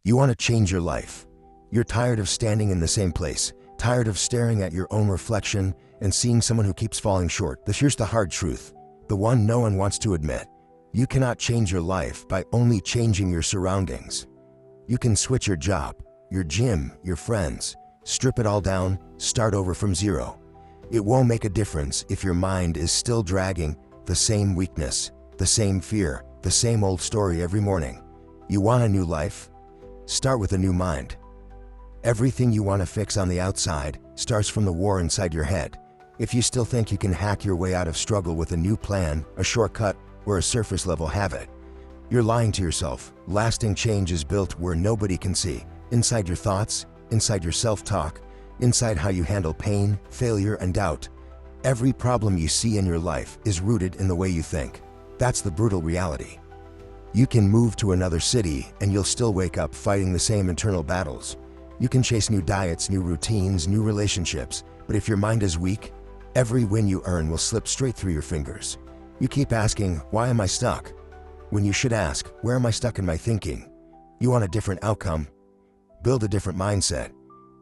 You want to change your life. You're tired of standing in the same place, tired of staring at your own reflection and seeing someone who keeps falling short. Here's the hard truth, the one no one wants to admit. You cannot change your life by only changing your surroundings. You can switch your job, your gym, your friends, strip it all down, start over from zero. It won't make a difference if your mind is still dragging the same weakness, the same fear, the same old story every morning. You want a new life? Start with a new mind. Everything you want to fix on the outside starts from the war inside your head. If you still think you can hack your way out of struggle with a new plan, a shortcut, or a surface level habit, you're lying to yourself. Lasting change is built where nobody can see. Inside your thoughts, inside your self-talk, inside how you handle pain, failure, and doubt. Every problem you see in your life is rooted in the way you think. That's the brutal reality. You can move to another city and you'll still wake up fighting the same internal battles. You can chase new diets, new routines, new relationships, but if your mind is weak, every win you earn will slip straight through your fingers. You keep asking, why am I stuck? When you should ask, where am I stuck in my thinking? You want a different outcome? Build a different mindset.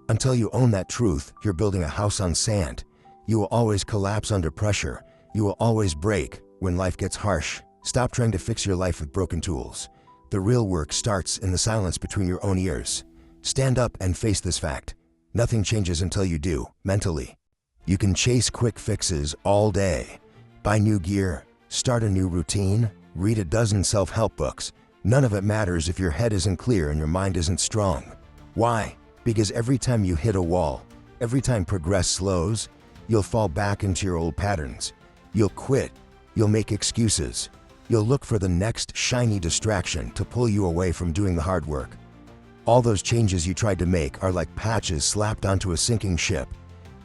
Until you own that truth, you're building a house on sand. You will always collapse under pressure. You will always break when life gets harsh. Stop trying to fix your life with broken tools. The real work starts in the silence between your own ears. Stand up and face this fact. Nothing changes until you do, mentally. You can chase quick fixes all day. Buy new gear, start a new routine, read a dozen self-help books. None of it matters if your head isn't clear and your mind isn't strong. Why? Because every time you hit a wall, every time progress slows, you'll fall back into your old patterns. You'll quit. You'll make excuses. You'll look for the next shiny distraction to pull you away from doing the hard work. All those changes you tried to make are like patches slapped onto a sinking ship.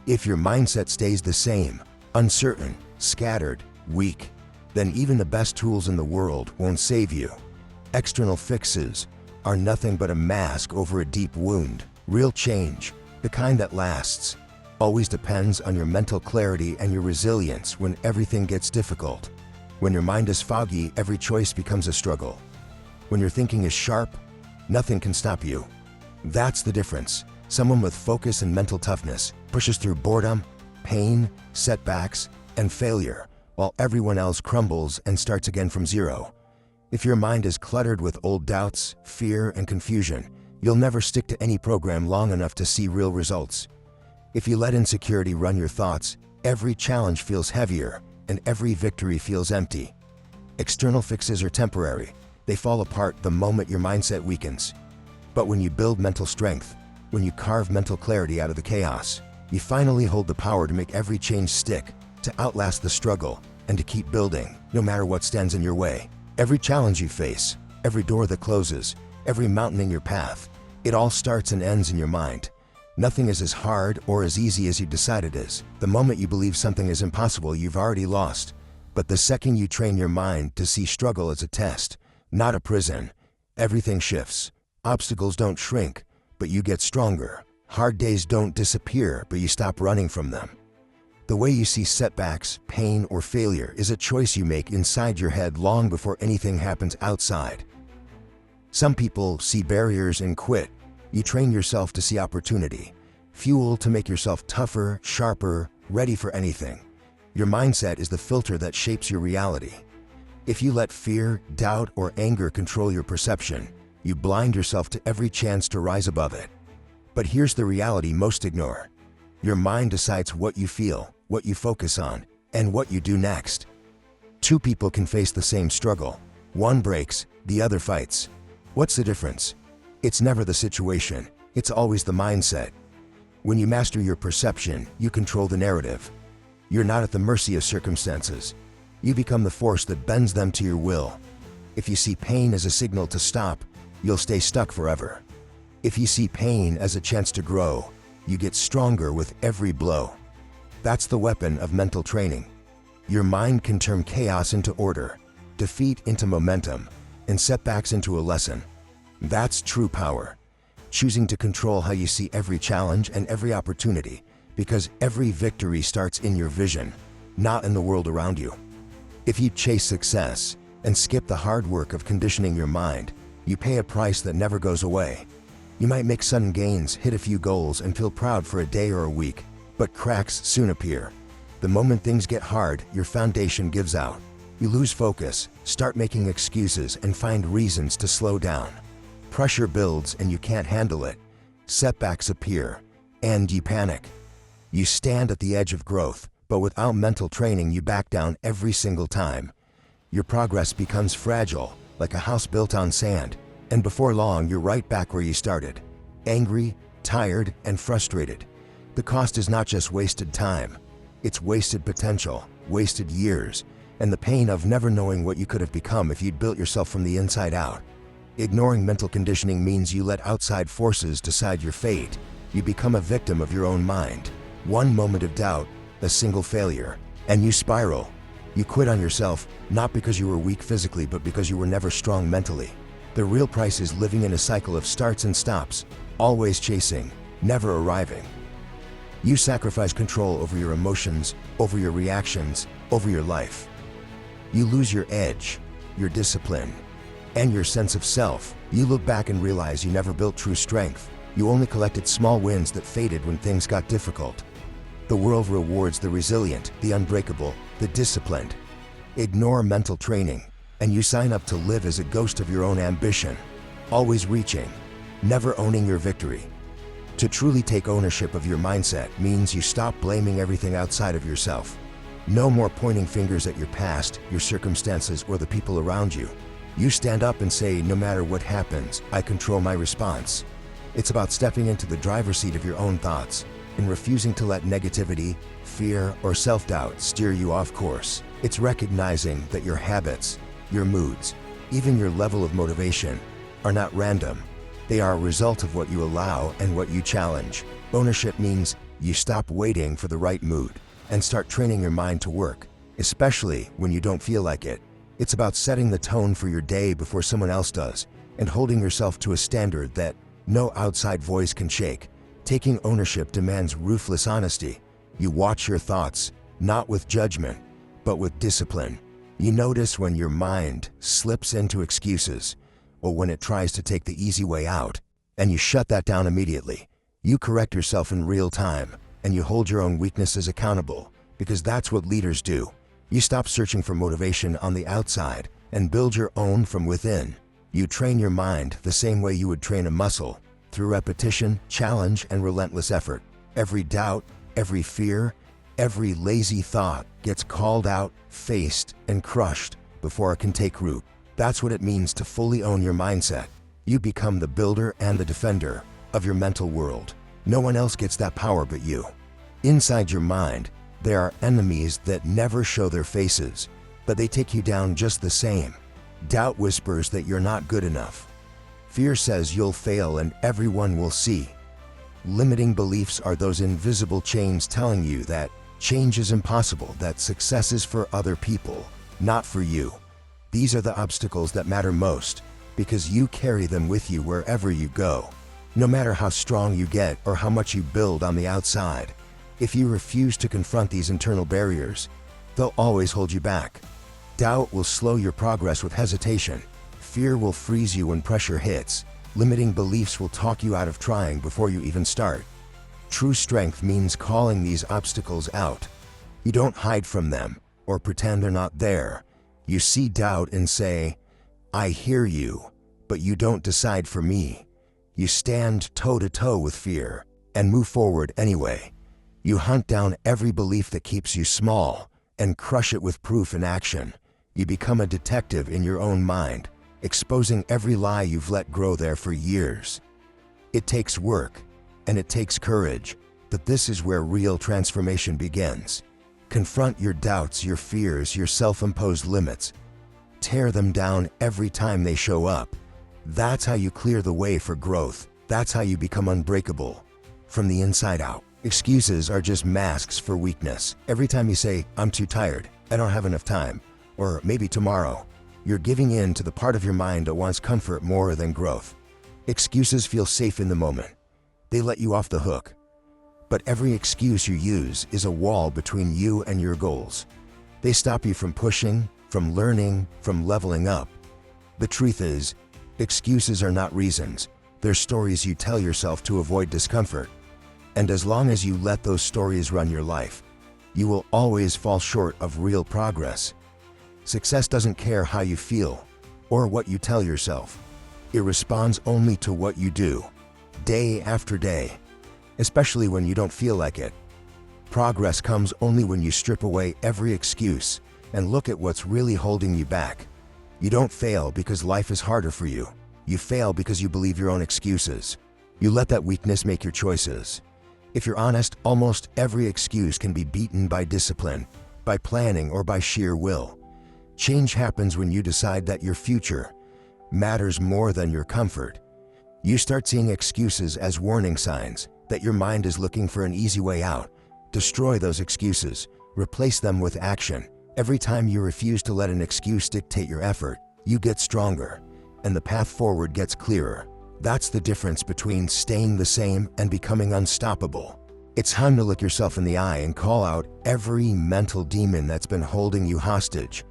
If your mindset stays the same, uncertain, scattered, weak, then even the best tools in the world won't save you. External fixes are nothing but a mask over a deep wound. Real change, the kind that lasts, always depends on your mental clarity and your resilience when everything gets difficult. When your mind is foggy, every choice becomes a struggle. When your thinking is sharp, nothing can stop you. That's the difference. Someone with focus and mental toughness pushes through boredom, pain, setbacks, and failure, while everyone else crumbles and starts again from zero. If your mind is cluttered with old doubts, fear, and confusion, you'll never stick to any program long enough to see real results. If you let insecurity run your thoughts, every challenge feels heavier and every victory feels empty. External fixes are temporary. They fall apart the moment your mindset weakens. But when you build mental strength, when you carve mental clarity out of the chaos, you finally hold the power to make every change stick, to outlast the struggle, and to keep building, no matter what stands in your way. Every challenge you face, every door that closes, every mountain in your path, it all starts and ends in your mind. Nothing is as hard or as easy as you decide it is. The moment you believe something is impossible, you've already lost. But the second you train your mind to see struggle as a test, not a prison, everything shifts. Obstacles don't shrink, but you get stronger. Hard days don't disappear, but you stop running from them. The way you see setbacks, pain, or failure is a choice you make inside your head long before anything happens outside. Some people see barriers and quit. You train yourself to see opportunity, fuel to make yourself tougher, sharper, ready for anything. Your mindset is the filter that shapes your reality. If you let fear, doubt, or anger control your perception, you blind yourself to every chance to rise above it. But here's the reality most ignore. Your mind decides what you feel, what you focus on, and what you do next. Two people can face the same struggle. One breaks, the other fights. What's the difference? It's never the situation, it's always the mindset. When you master your perception, you control the narrative. You're not at the mercy of circumstances. You become the force that bends them to your will. If you see pain as a signal to stop, you'll stay stuck forever. If you see pain as a chance to grow, you get stronger with every blow. That's the weapon of mental training. Your mind can turn chaos into order, defeat into momentum, and setbacks into a lesson. That's true power. Choosing to control how you see every challenge and every opportunity, because every victory starts in your vision, not in the world around you. If you chase success and skip the hard work of conditioning your mind, You pay a price that never goes away. You might make sudden gains, hit a few goals, and feel proud for a day or a week, but cracks soon appear. The moment things get hard, your foundation gives out. You lose focus, start making excuses, and find reasons to slow down. Pressure builds and you can't handle it. Setbacks appear, and you panic. You stand at the edge of growth, but without mental training you back down every single time. Your progress becomes fragile, like a house built on sand, and before long you're right back where you started. Angry, tired, and frustrated. The cost is not just wasted time, it's wasted potential, wasted years, and the pain of never knowing what you could have become if you'd built yourself from the inside out. Ignoring mental conditioning means you let outside forces decide your fate. You become a victim of your own mind. One moment of doubt, a single failure, and you spiral. You quit on yourself, not because you were weak physically, but because you were never strong mentally. The real price is living in a cycle of starts and stops, always chasing, never arriving. You sacrifice control over your emotions, over your reactions, over your life. You lose your edge, your discipline, and your sense of self. You look back and realize you never built true strength. You only collected small wins that faded when things got difficult. The world rewards the resilient, the unbreakable, the disciplined. Ignore mental training, and you sign up to live as a ghost of your own ambition, always reaching, never owning your victory. To truly take ownership of your mindset means you stop blaming everything outside of yourself. No more pointing fingers at your past, your circumstances, or the people around you. You stand up and say, no matter what happens, I control my response. It's about stepping into the driver's seat of your own thoughts and refusing to let negativity, fear, or self-doubt steer you off course. It's recognizing that your habits, your moods, even your level of motivation are not random. They are a result of what you allow and what you challenge. Ownership means you stop waiting for the right mood and start training your mind to work, especially when you don't feel like it. It's about setting the tone for your day before someone else does and holding yourself to a standard that no outside voice can shake. Taking ownership demands ruthless honesty. You watch your thoughts, not with judgment, but with discipline. You notice when your mind slips into excuses or when it tries to take the easy way out, and you shut that down immediately. You correct yourself in real time, and you hold your own weaknesses accountable, because that's what leaders do. You stop searching for motivation on the outside and build your own from within. You train your mind the same way you would train a muscle, through repetition, challenge, and relentless effort. Every doubt, every fear, every lazy thought gets called out, faced, and crushed before it can take root. That's what it means to fully own your mindset. You become the builder and the defender of your mental world. No one else gets that power but you. Inside your mind, there are enemies that never show their faces, but they take you down just the same. Doubt whispers that you're not good enough. Fear says you'll fail and everyone will see. Limiting beliefs are those invisible chains telling you that change is impossible, that success is for other people, not for you. These are the obstacles that matter most, because you carry them with you wherever you go. No matter how strong you get or how much you build on the outside, if you refuse to confront these internal barriers, they'll always hold you back. Doubt will slow your progress with hesitation. Fear will freeze you when pressure hits. Limiting beliefs will talk you out of trying before you even start. True strength means calling these obstacles out. You don't hide from them or pretend they're not there. You see doubt and say, I hear you, but you don't decide for me. You stand toe-to-toe with fear and move forward anyway. You hunt down every belief that keeps you small and crush it with proof and action. You become a detective in your own mind, exposing every lie you've let grow there for years. It takes work, and it takes courage, but this is where real transformation begins. Confront your doubts, your fears, your self-imposed limits. Tear them down every time they show up. That's how you clear the way for growth. That's how you become unbreakable, from the inside out. Excuses are just masks for weakness. Every time you say, I'm too tired, I don't have enough time, or maybe tomorrow, you're giving in to the part of your mind that wants comfort more than growth. Excuses feel safe in the moment. They let you off the hook. But every excuse you use is a wall between you and your goals. They stop you from pushing, from learning, from leveling up. The truth is, Excuses are not reasons, they're stories you tell yourself to avoid discomfort. And as long as you let those stories run your life, you will always fall short of real progress. Success doesn't care how you feel or what you tell yourself. It responds only to what you do, day after day, especially when you don't feel like it. Progress comes only when you strip away every excuse and look at what's really holding you back. You don't fail because life is harder for you. You fail because you believe your own excuses. You let that weakness make your choices. If you're honest, almost every excuse can be beaten by discipline, by planning, or by sheer will. Change happens when you decide that your future matters more than your comfort. You start seeing excuses as warning signs that your mind is looking for an easy way out. Destroy those excuses. Replace them with action. Every time you refuse to let an excuse dictate your effort, you get stronger, and the path forward gets clearer. That's the difference between staying the same and becoming unstoppable. It's time to look yourself in the eye and call out every mental demon that's been holding you hostage.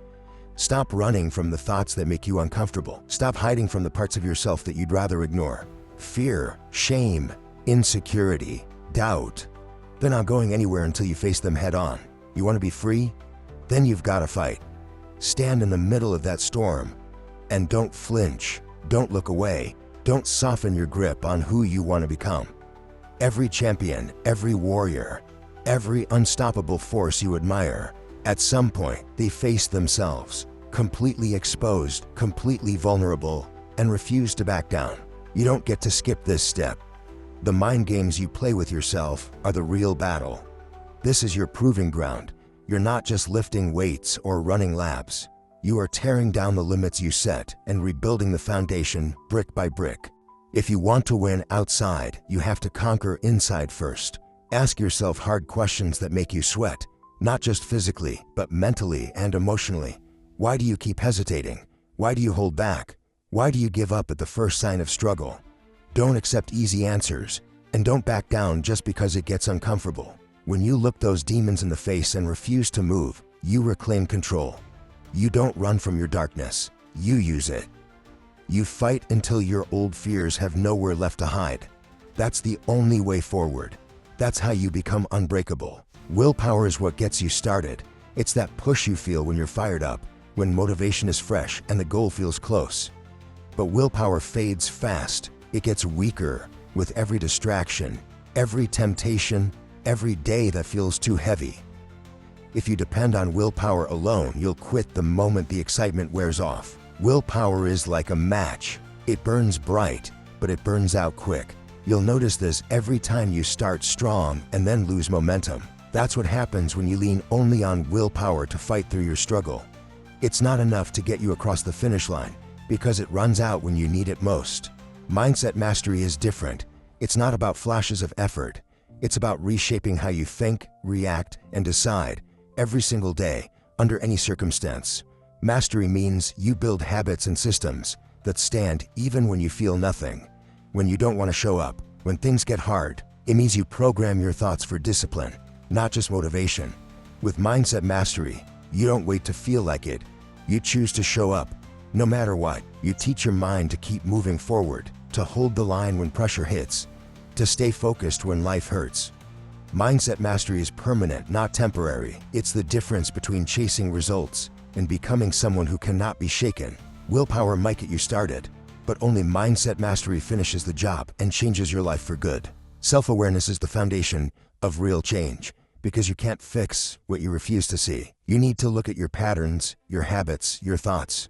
Stop running from the thoughts that make you uncomfortable. Stop hiding from the parts of yourself that you'd rather ignore. Fear, shame, insecurity, doubt. They're not going anywhere until you face them head on. You want to be free? Then you've got to fight. Stand in the middle of that storm and don't flinch. Don't look away. Don't soften your grip on who you want to become. Every champion, every warrior, every unstoppable force you admire, at some point they face themselves, completely exposed, completely vulnerable, and refuse to back down. You don't get to skip this step. The mind games you play with yourself are the real battle. This is your proving ground. You're not just lifting weights or running laps. You are tearing down the limits you set and rebuilding the foundation brick by brick. If you want to win outside, you have to conquer inside first. Ask yourself hard questions that make you sweat, not just physically, but mentally and emotionally. Why do you keep hesitating? Why do you hold back? Why do you give up at the first sign of struggle? Don't accept easy answers, and don't back down just because it gets uncomfortable. When you look those demons in the face and refuse to move, you reclaim control. You don't run from your darkness, you use it. You fight until your old fears have nowhere left to hide. That's the only way forward. That's how you become unbreakable. Willpower is what gets you started. It's that push you feel when you're fired up, when motivation is fresh and the goal feels close. But willpower fades fast. It gets weaker with every distraction, every temptation, every day that feels too heavy. If you depend on willpower alone, you'll quit the moment the excitement wears off. Willpower is like a match. It burns bright, but it burns out quick. You'll notice this every time you start strong and then lose momentum. That's what happens when you lean only on willpower to fight through your struggle. It's not enough to get you across the finish line because it runs out when you need it most. Mindset mastery is different. It's not about flashes of effort. It's about reshaping how you think, react, and decide every single day, under any circumstance. Mastery means you build habits and systems that stand even when you feel nothing, when you don't want to show up, when things get hard. It means you program your thoughts for discipline, not just motivation. With mindset mastery, you don't wait to feel like it. You choose to show up, no matter what. You teach your mind to keep moving forward, to hold the line when pressure hits, to stay focused when life hurts. Mindset mastery is permanent, not temporary. It's the difference between chasing results and becoming someone who cannot be shaken. Willpower might get you started, but only mindset mastery finishes the job and changes your life for good. Self-awareness is the foundation of real change, because you can't fix what you refuse to see. You need to look at your patterns, your habits, your thoughts,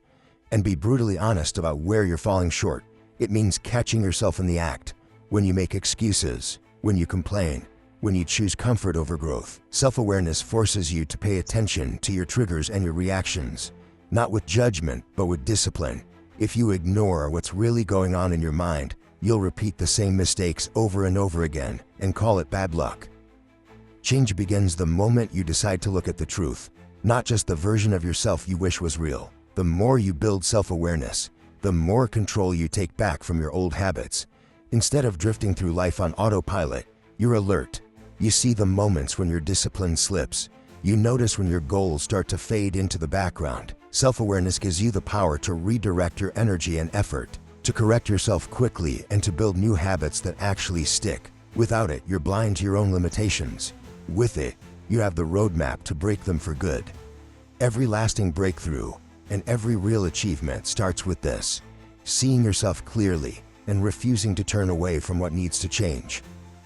and be brutally honest about where you're falling short. It means catching yourself in the act, when you make excuses, when you complain, when you choose comfort over growth. Self-awareness forces you to pay attention to your triggers and your reactions, not with judgment, but with discipline. If you ignore what's really going on in your mind, you'll repeat the same mistakes over and over again and call it bad luck. Change begins the moment you decide to look at the truth, not just the version of yourself you wish was real. The more you build self-awareness, the more control you take back from your old habits. Instead of drifting through life on autopilot, you're alert. You see the moments when your discipline slips. You notice when your goals start to fade into the background. Self-awareness gives you the power to redirect your energy and effort. to correct yourself quickly and to build new habits that actually stick. Without it, you're blind to your own limitations. With it, you have the roadmap to break them for good. Every lasting breakthrough and every real achievement starts with this: seeing yourself clearly and refusing to turn away from what needs to change.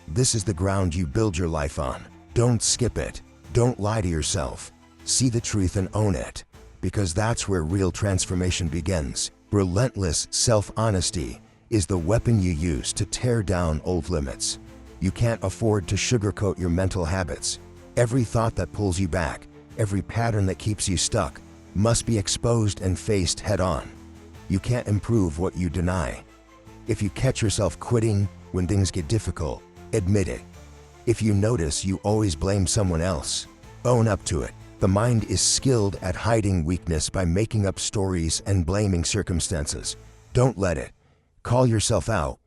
This is the ground you build your life on. Don't skip it. Don't lie to yourself. See the truth and own it, because that's where real transformation begins. Relentless self-honesty is the weapon you use to tear down old limits. You can't afford to sugarcoat your mental habits. Every thought that pulls you back, every pattern that keeps you stuck, must be exposed and faced head-on. You can't improve what you deny. If you catch yourself quitting when things get difficult, admit it. If you notice you always blame someone else, own up to it. The mind is skilled at hiding weakness by making up stories and blaming circumstances. Don't let it. Call yourself out.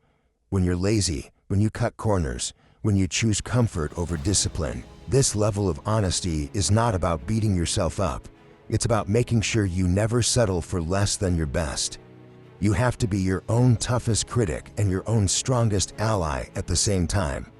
When you're lazy, when you cut corners, when you choose comfort over discipline. This level of honesty is not about beating yourself up. It's about making sure you never settle for less than your best. You have to be your own toughest critic and your own strongest ally at the same time.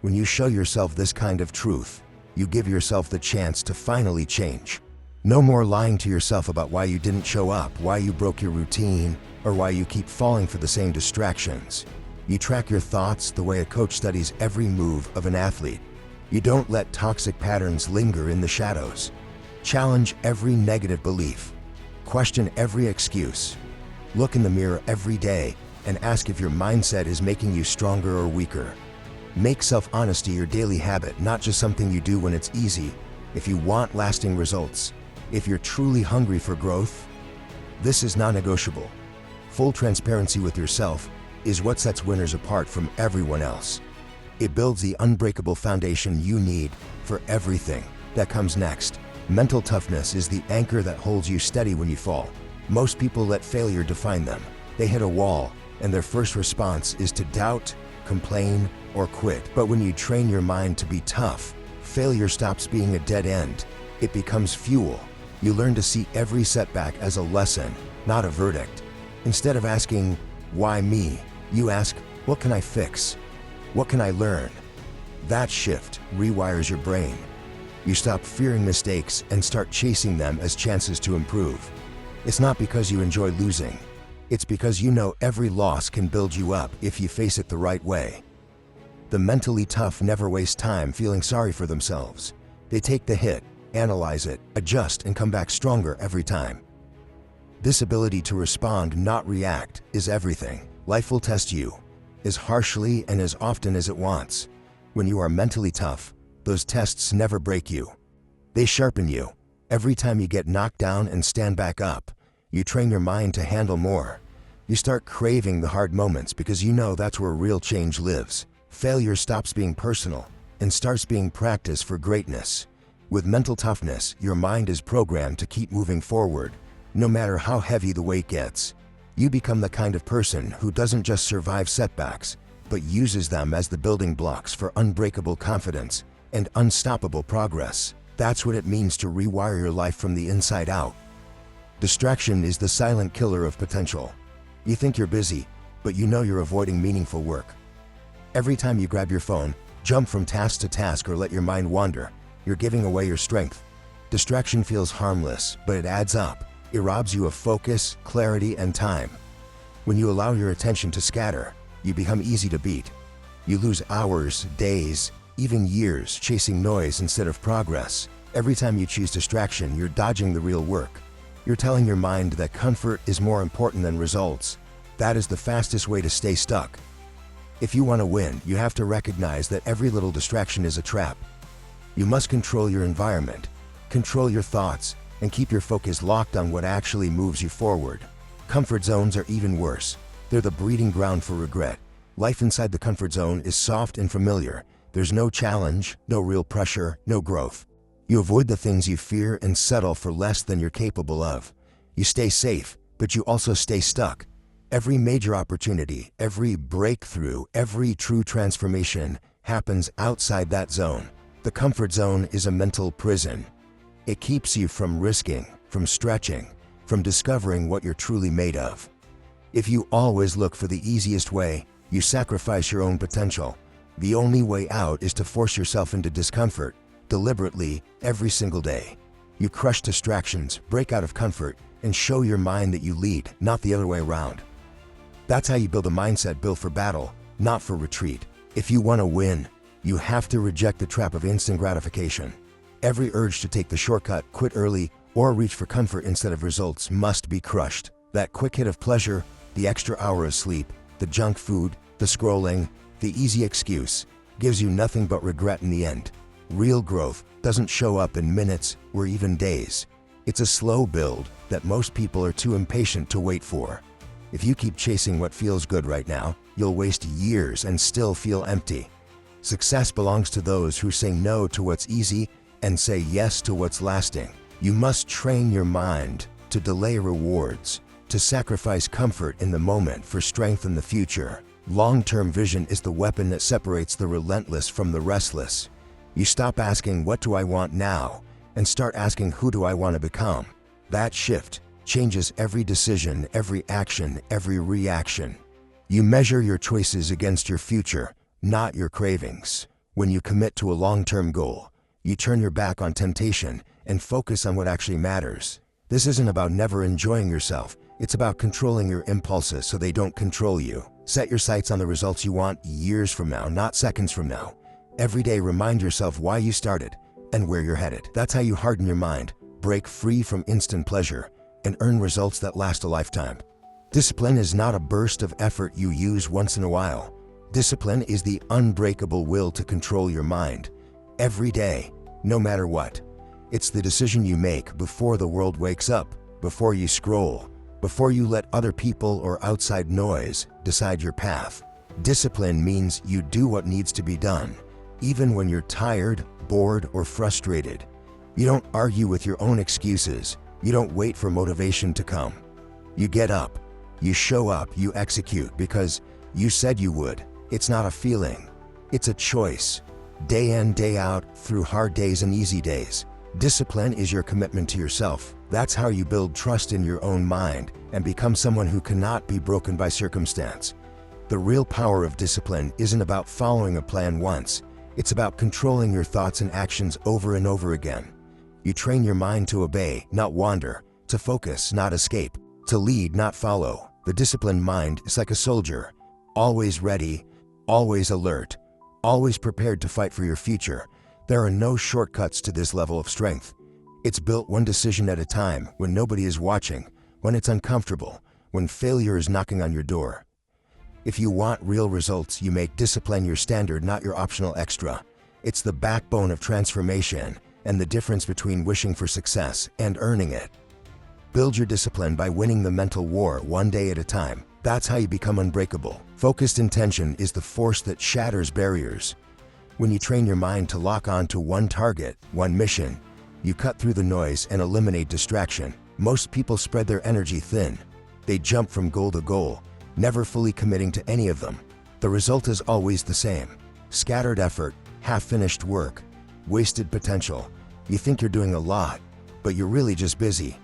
When you show yourself this kind of truth, you give yourself the chance to finally change. No more lying to yourself about why you didn't show up, why you broke your routine, or why you keep falling for the same distractions. You track your thoughts the way a coach studies every move of an athlete. You don't let toxic patterns linger in the shadows. Challenge every negative belief. Question every excuse. Look in the mirror every day and ask if your mindset is making you stronger or weaker. Make self-honesty your daily habit, not just something you do when it's easy. If you want lasting results, if you're truly hungry for growth, this is non-negotiable. Full transparency with yourself is what sets winners apart from everyone else. It builds the unbreakable foundation you need for everything that comes next. Mental toughness is the anchor that holds you steady when you fall. Most people let failure define them. They hit a wall, and their first response is to doubt, complain, or quit. But when you train your mind to be tough, failure stops being a dead end. It becomes fuel. You learn to see every setback as a lesson, not a verdict. Instead of asking, "Why me?" you ask, "What can I fix? What can I learn?" That shift rewires your brain. You stop fearing mistakes and start chasing them as chances to improve. It's not because you enjoy losing. It's because you know every loss can build you up if you face it the right way. The mentally tough never waste time feeling sorry for themselves. They take the hit, analyze it, adjust, and come back stronger every time. This ability to respond, not react, is everything. Life will test you as harshly and as often as it wants. When you are mentally tough, those tests never break you. They sharpen you. Every time you get knocked down and stand back up, you train your mind to handle more. You start craving the hard moments because you know that's where real change lives. Failure stops being personal and starts being practice for greatness. With mental toughness, your mind is programmed to keep moving forward, no matter how heavy the weight gets. You become the kind of person who doesn't just survive setbacks, but uses them as the building blocks for unbreakable confidence and unstoppable progress. That's what it means to rewire your life from the inside out. Distraction is the silent killer of potential. You think you're busy, but you know you're avoiding meaningful work. Every time you grab your phone, jump from task to task, or let your mind wander, you're giving away your strength. Distraction feels harmless, but it adds up. It robs you of focus, clarity, and time. When you allow your attention to scatter, you become easy to beat. You lose hours, days, even years chasing noise instead of progress. Every time you choose distraction, you're dodging the real work. You're telling your mind that comfort is more important than results. That is the fastest way to stay stuck. If you want to win, you have to recognize that every little distraction is a trap. You must control your environment, control your thoughts, and keep your focus locked on what actually moves you forward. Comfort zones are even worse. They're the breeding ground for regret. Life inside the comfort zone is soft and familiar. There's no challenge, no real pressure, no growth. You avoid the things you fear and settle for less than you're capable of. You stay safe, but you also stay stuck. Every major opportunity, every breakthrough, every true transformation happens outside that zone. The comfort zone is a mental prison. It keeps you from risking, from stretching, from discovering what you're truly made of. If you always look for the easiest way, you sacrifice your own potential. The only way out is to force yourself into discomfort, deliberately, every single day. You crush distractions, break out of comfort, and show your mind that you lead, not the other way around. That's how you build a mindset built for battle, not for retreat. If you want to win, you have to reject the trap of instant gratification. Every urge to take the shortcut, quit early, or reach for comfort instead of results must be crushed. That quick hit of pleasure, the extra hour of sleep, the junk food, the scrolling, the easy excuse, gives you nothing but regret in the end. Real growth doesn't show up in minutes or even days. It's a slow build that most people are too impatient to wait for. If you keep chasing what feels good right now, you'll waste years and still feel empty. Success belongs to those who say no to what's easy and say yes to what's lasting. You must train your mind to delay rewards, to sacrifice comfort in the moment for strength in the future. Long-term vision is the weapon that separates the relentless from the restless. You stop asking, what do I want now, and start asking, who do I want to become? That shift changes every decision, every action, every reaction. You measure your choices against your future, not your cravings. When you commit to a long-term goal, you turn your back on temptation and focus on what actually matters. This isn't about never enjoying yourself. It's about controlling your impulses so they don't control you. Set your sights on the results you want years from now, not seconds from now. Every day, remind yourself why you started and where you're headed. That's how you harden your mind, break free from instant pleasure, and earn results that last a lifetime. Discipline is not a burst of effort you use once in a while. Discipline is the unbreakable will to control your mind. Every day, no matter what. It's the decision you make before the world wakes up, before you scroll, before you let other people or outside noise decide your path. Discipline means you do what needs to be done, even when you're tired, bored, or frustrated. You don't argue with your own excuses. You don't wait for motivation to come. You get up, you show up, you execute because you said you would. It's not a feeling, it's a choice. Day in, day out, through hard days and easy days. Discipline is your commitment to yourself. That's how you build trust in your own mind and become someone who cannot be broken by circumstance. The real power of discipline isn't about following a plan once. It's about controlling your thoughts and actions over and over again. You train your mind to obey, not wander, to focus, not escape, to lead, not follow. The disciplined mind is like a soldier, always ready, always alert, always prepared to fight for your future. There are no shortcuts to this level of strength. It's built one decision at a time, when nobody is watching, when it's uncomfortable, when failure is knocking on your door. If you want real results, you make discipline your standard, not your optional extra. It's the backbone of transformation and the difference between wishing for success and earning it. Build your discipline by winning the mental war one day at a time. That's how you become unbreakable. Focused intention is the force that shatters barriers. When you train your mind to lock on to one target, one mission, you cut through the noise and eliminate distraction. Most people spread their energy thin. They jump from goal to goal, never fully committing to any of them. The result is always the same: scattered effort, half-finished work, wasted potential. You think you're doing a lot, but you're really just busy,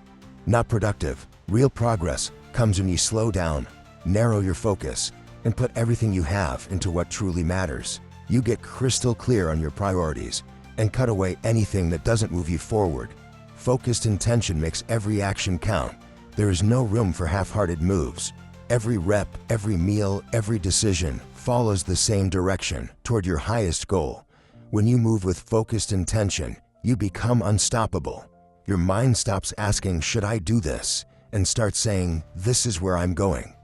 not productive. Real progress comes when you slow down, narrow your focus, and put everything you have into what truly matters. You get crystal clear on your priorities and cut away anything that doesn't move you forward. Focused intention makes every action count. There is no room for half-hearted moves. Every rep, every meal, every decision follows the same direction toward your highest goal. When you move with focused intention, you become unstoppable. Your mind stops asking, should I do this? And starts saying, this is where I'm going.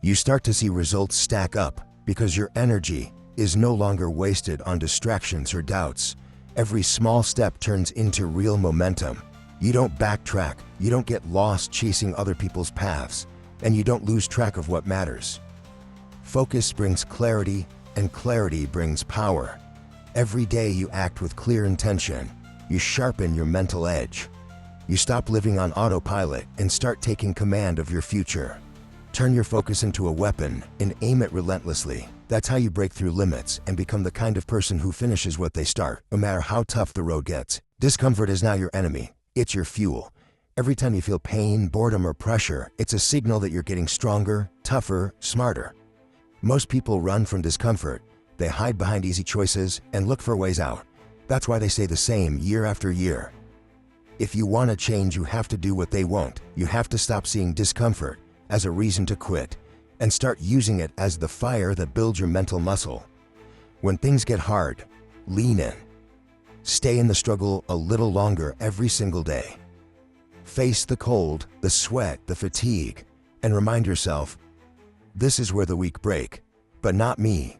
You start to see results stack up because your energy is no longer wasted on distractions or doubts. Every small step turns into real momentum. You don't backtrack, you don't get lost chasing other people's paths, and you don't lose track of what matters. Focus brings clarity, and clarity brings power. Every day you act with clear intention. You sharpen your mental edge. You stop living on autopilot and start taking command of your future. Turn your focus into a weapon and aim it relentlessly. That's how you break through limits and become the kind of person who finishes what they start, no matter how tough the road gets. Discomfort is not your enemy, it's your fuel. Every time you feel pain, boredom, or pressure, it's a signal that you're getting stronger, tougher, smarter. Most people run from discomfort. They hide behind easy choices and look for ways out. That's why they say the same year after year. If you want to change, you have to do what they won't. You have to stop seeing discomfort as a reason to quit and start using it as the fire that builds your mental muscle. When things get hard, lean in. Stay in the struggle a little longer every single day. Face the cold, the sweat, the fatigue, and remind yourself, this is where the weak break, but not me.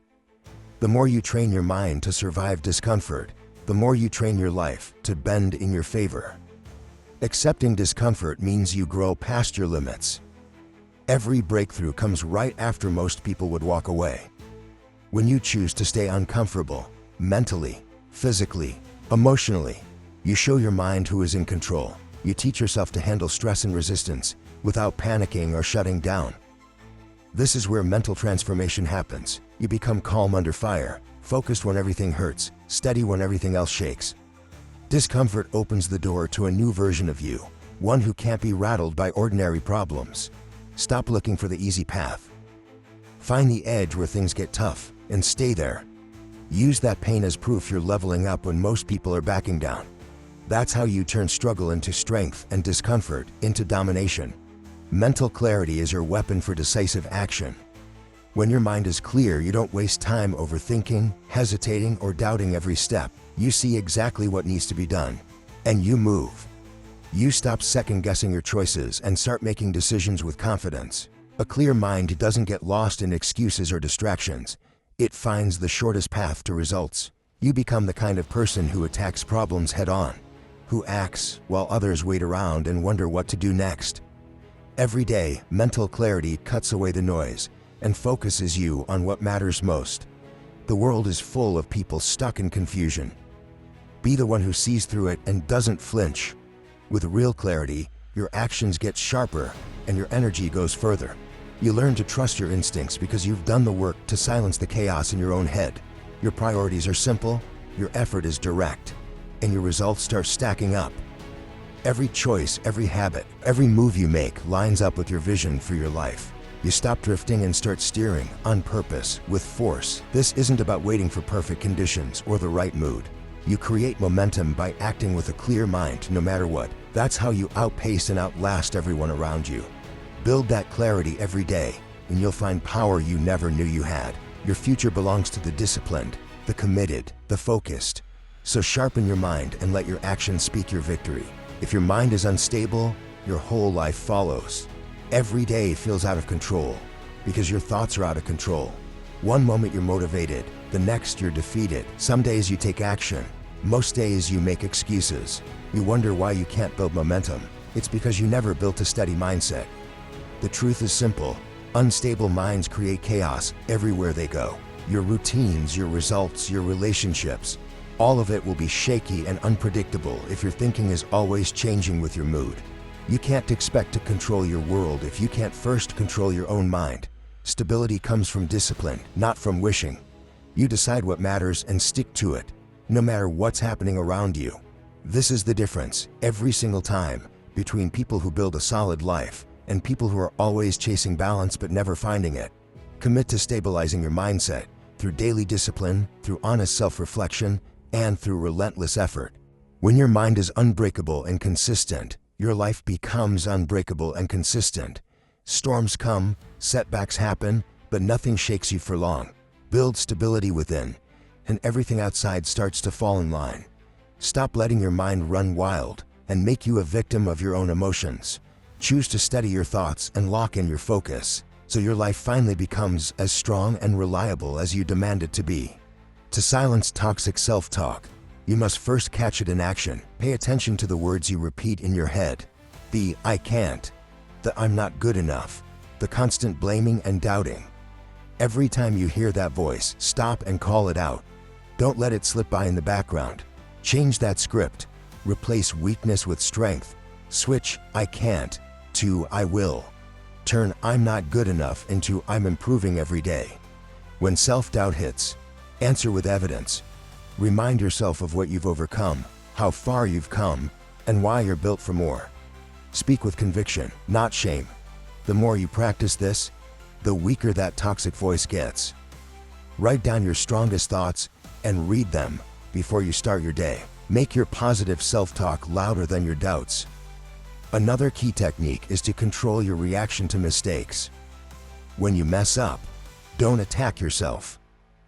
The more you train your mind to survive discomfort, the more you train your life to bend in your favor. Accepting discomfort means you grow past your limits. Every breakthrough comes right after most people would walk away. When you choose to stay uncomfortable, mentally, physically, emotionally, you show your mind who is in control. You teach yourself to handle stress and resistance without panicking or shutting down. This is where mental transformation happens. You become calm under fire, focused when everything hurts, steady when everything else shakes. Discomfort opens the door to a new version of you, one who can't be rattled by ordinary problems. Stop looking for the easy path. Find the edge where things get tough and stay there. Use that pain as proof you're leveling up when most people are backing down. That's how you turn struggle into strength and discomfort into domination. Mental clarity is your weapon for decisive action. When your mind is clear, you don't waste time overthinking, hesitating, or doubting every step. You see exactly what needs to be done, and you move. You stop second-guessing your choices and start making decisions with confidence. A clear mind doesn't get lost in excuses or distractions. It finds the shortest path to results. You become the kind of person who attacks problems head-on, who acts while others wait around and wonder what to do next. Every day, mental clarity cuts away the noise and focuses you on what matters most. The world is full of people stuck in confusion. Be the one who sees through it and doesn't flinch. With real clarity, your actions get sharper and your energy goes further. You learn to trust your instincts because you've done the work to silence the chaos in your own head. Your priorities are simple, your effort is direct, and your results start stacking up. Every choice, every habit, every move you make lines up with your vision for your life. You stop drifting and start steering on purpose, with force. This isn't about waiting for perfect conditions or the right mood. You create momentum by acting with a clear mind no matter what. That's how you outpace and outlast everyone around you. Build that clarity every day, and you'll find power you never knew you had. Your future belongs to the disciplined, the committed, the focused. So sharpen your mind and let your actions speak your victory. If your mind is unstable, your whole life follows. Every day feels out of control because your thoughts are out of control. One moment you're motivated, the next you're defeated. Some days you take action. Most days you make excuses. You wonder why you can't build momentum. It's because you never built a steady mindset. The truth is simple. Unstable minds create chaos everywhere they go. Your routines, your results, your relationships, all of it will be shaky and unpredictable if your thinking is always changing with your mood. You can't expect to control your world if you can't first control your own mind. Stability comes from discipline, not from wishing. You decide what matters and stick to it, no matter what's happening around you. This is the difference, every single time, between people who build a solid life and people who are always chasing balance but never finding it. Commit to stabilizing your mindset through daily discipline, through honest self-reflection, and through relentless effort. When your mind is unbreakable and consistent, your life becomes unbreakable and consistent. Storms come, setbacks happen, but nothing shakes you for long. Build stability within, and everything outside starts to fall in line. Stop letting your mind run wild and make you a victim of your own emotions. Choose to steady your thoughts and lock in your focus, so your life finally becomes as strong and reliable as you demand it to be. To silence toxic self-talk, you must first catch it in action. Pay attention to the words you repeat in your head. The "I can't," the "I'm not good enough," the constant blaming and doubting. Every time you hear that voice, stop and call it out. Don't let it slip by in the background. Change that script. Replace weakness with strength. Switch "I can't" to "I will." Turn "I'm not good enough" into "I'm improving every day." When self-doubt hits, answer with evidence. Remind yourself of what you've overcome, how far you've come, and why you're built for more. Speak with conviction, not shame. The more you practice this, the weaker that toxic voice gets. Write down your strongest thoughts and read them before you start your day. Make your positive self-talk louder than your doubts. Another key technique is to control your reaction to mistakes. When you mess up, don't attack yourself.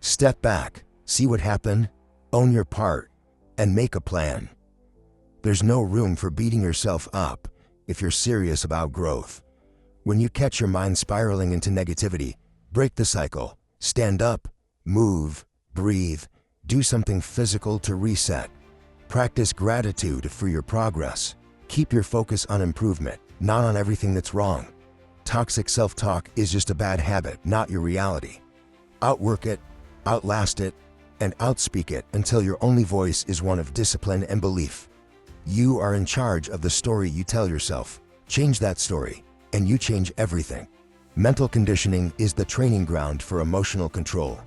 Step back, see what happened, own your part, and make a plan. There's no room for beating yourself up if you're serious about growth. When you catch your mind spiraling into negativity, break the cycle. Stand up, move, breathe, do something physical to reset. Practice gratitude for your progress. Keep your focus on improvement, not on everything that's wrong. Toxic self-talk is just a bad habit, not your reality. Outwork it, outlast it, and outspeak it until your only voice is one of discipline and belief. You are in charge of the story you tell yourself. Change that story, and you change everything. Mental conditioning is the training ground for emotional control.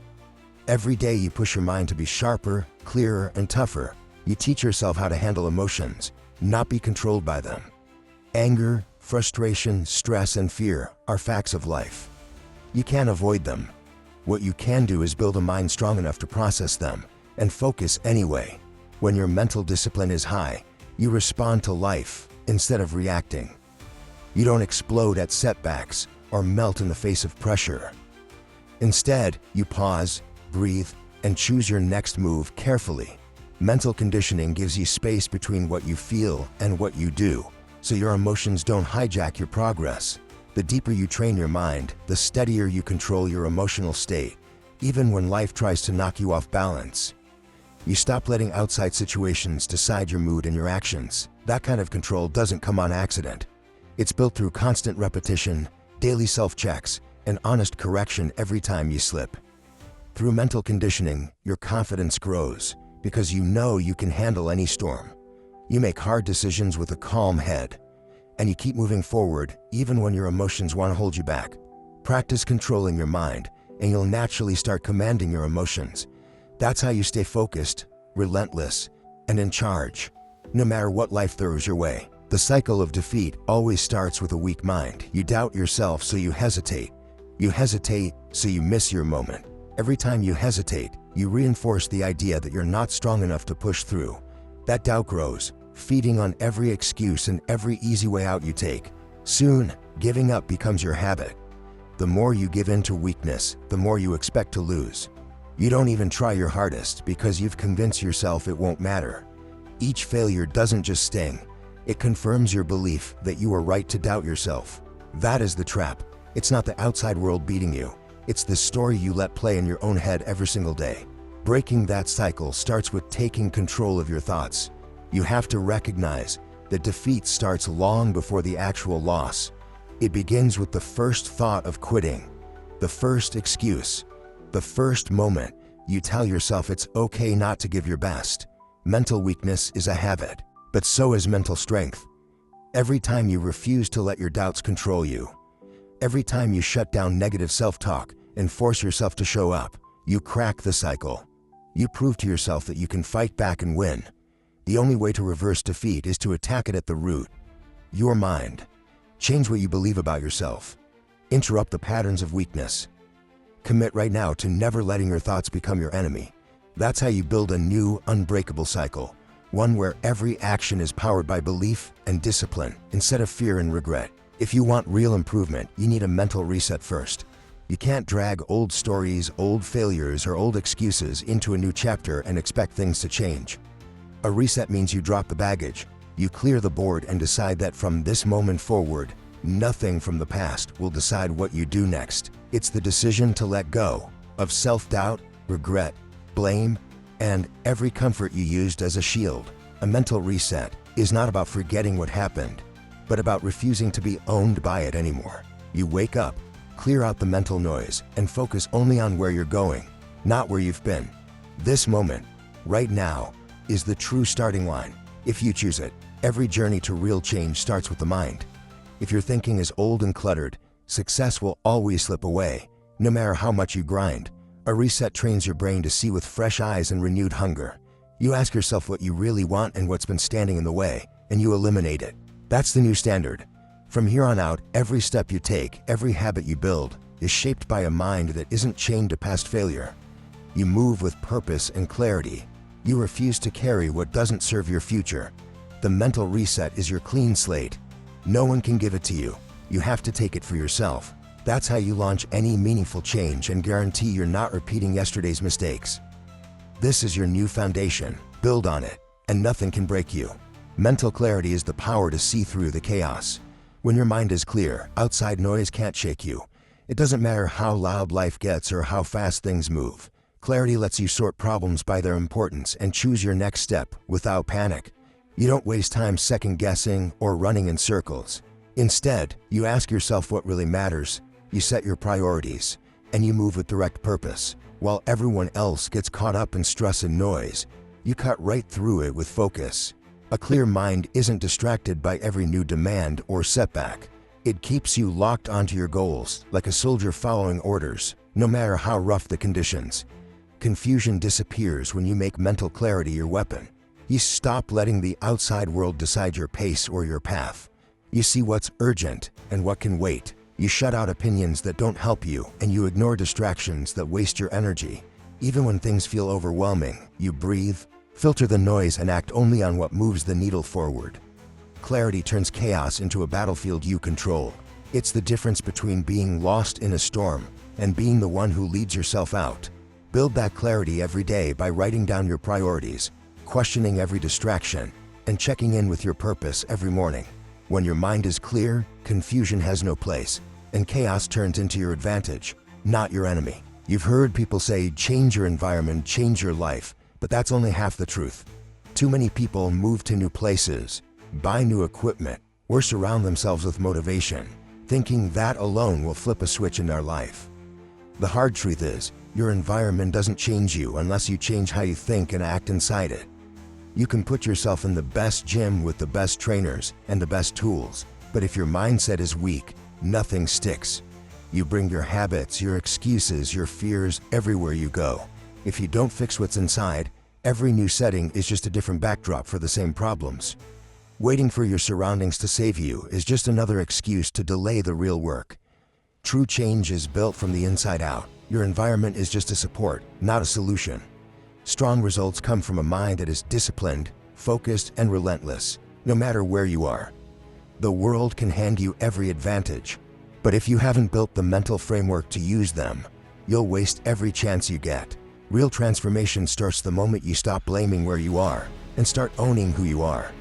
Every day you push your mind to be sharper, clearer, and tougher. You teach yourself how to handle emotions, not be controlled by them. Anger, frustration, stress, and fear are facts of life. You can't avoid them. What you can do is build a mind strong enough to process them and focus anyway. When your mental discipline is high, you respond to life instead of reacting. You don't explode at setbacks or melt in the face of pressure. Instead, you pause, breathe, and choose your next move carefully. Mental conditioning gives you space between what you feel and what you do, so your emotions don't hijack your progress. The deeper you train your mind, the steadier you control your emotional state, even when life tries to knock you off balance. You stop letting outside situations decide your mood and your actions. That kind of control doesn't come on accident. It's built through constant repetition, daily self-checks, and honest correction every time you slip. Through mental conditioning, your confidence grows because you know you can handle any storm. You make hard decisions with a calm head, and you keep moving forward even when your emotions want to hold you back. Practice controlling your mind, and you'll naturally start commanding your emotions. That's how you stay focused, relentless, and in charge, no matter what life throws your way. The cycle of defeat always starts with a weak mind. You doubt yourself, so you hesitate. You hesitate, so you miss your moment. Every time you hesitate, you reinforce the idea that you're not strong enough to push through. That doubt grows, feeding on every excuse and every easy way out you take. Soon, giving up becomes your habit. The more you give in to weakness, the more you expect to lose. You don't even try your hardest because you've convinced yourself it won't matter. Each failure doesn't just sting, it confirms your belief that you are right to doubt yourself. That is the trap. It's not the outside world beating you. It's the story you let play in your own head every single day. Breaking that cycle starts with taking control of your thoughts. You have to recognize that defeat starts long before the actual loss. It begins with the first thought of quitting, the first excuse, the first moment you tell yourself it's okay not to give your best. Mental weakness is a habit, but so is mental strength. Every time you refuse to let your doubts control you, every time you shut down negative self-talk and force yourself to show up, you crack the cycle. You prove to yourself that you can fight back and win. The only way to reverse defeat is to attack it at the root. Your mind. Change what you believe about yourself. Interrupt the patterns of weakness. Commit right now to never letting your thoughts become your enemy. That's how you build a new, unbreakable cycle. One where every action is powered by belief and discipline instead of fear and regret. If you want real improvement, you need a mental reset first. You can't drag old stories, old failures, or old excuses into a new chapter and expect things to change. A reset means you drop the baggage. You clear the board and decide that from this moment forward, nothing from the past will decide what you do next. It's the decision to let go of self-doubt, regret, blame, and every comfort you used as a shield. A mental reset is not about forgetting what happened, but about refusing to be owned by it anymore. You wake up, clear out the mental noise, and focus only on where you're going, not where you've been. This moment, right now, is the true starting line. If you choose it, every journey to real change starts with the mind. If your thinking is old and cluttered, success will always slip away, no matter how much you grind. A reset trains your brain to see with fresh eyes and renewed hunger. You ask yourself what you really want and what's been standing in the way, and you eliminate it. That's the new standard. From here on out, every step you take, every habit you build, is shaped by a mind that isn't chained to past failure. You move with purpose and clarity. You refuse to carry what doesn't serve your future. The mental reset is your clean slate. No one can give it to you. You have to take it for yourself. That's how you launch any meaningful change and guarantee you're not repeating yesterday's mistakes. This is your new foundation. Build on it, and nothing can break you. Mental clarity is the power to see through the chaos. When your mind is clear, outside noise can't shake you. It doesn't matter how loud life gets or how fast things move. Clarity lets you sort problems by their importance and choose your next step without panic. You don't waste time second-guessing or running in circles. Instead, you ask yourself what really matters, you set your priorities, and you move with direct purpose. While everyone else gets caught up in stress and noise, you cut right through it with focus. A clear mind isn't distracted by every new demand or setback. It keeps you locked onto your goals, like a soldier following orders, no matter how rough the conditions. Confusion disappears when you make mental clarity your weapon. You stop letting the outside world decide your pace or your path. You see what's urgent and what can wait. You shut out opinions that don't help you, and you ignore distractions that waste your energy. Even when things feel overwhelming, you breathe, filter the noise, and act only on what moves the needle forward. Clarity turns chaos into a battlefield you control. It's the difference between being lost in a storm and being the one who leads yourself out. Build that clarity every day by writing down your priorities, questioning every distraction, and checking in with your purpose every morning. When your mind is clear, confusion has no place, and chaos turns into your advantage, not your enemy. You've heard people say, change your environment, change your life, but that's only half the truth. Too many people move to new places, buy new equipment, or surround themselves with motivation, thinking that alone will flip a switch in their life. The hard truth is, your environment doesn't change you unless you change how you think and act inside it. You can put yourself in the best gym with the best trainers and the best tools, but if your mindset is weak, nothing sticks. You bring your habits, your excuses, your fears everywhere you go. If you don't fix what's inside, every new setting is just a different backdrop for the same problems. Waiting for your surroundings to save you is just another excuse to delay the real work. True change is built from the inside out. Your environment is just a support, not a solution. Strong results come from a mind that is disciplined, focused, and relentless, no matter where you are. The world can hand you every advantage, but if you haven't built the mental framework to use them, you'll waste every chance you get. Real transformation starts the moment you stop blaming where you are and start owning who you are.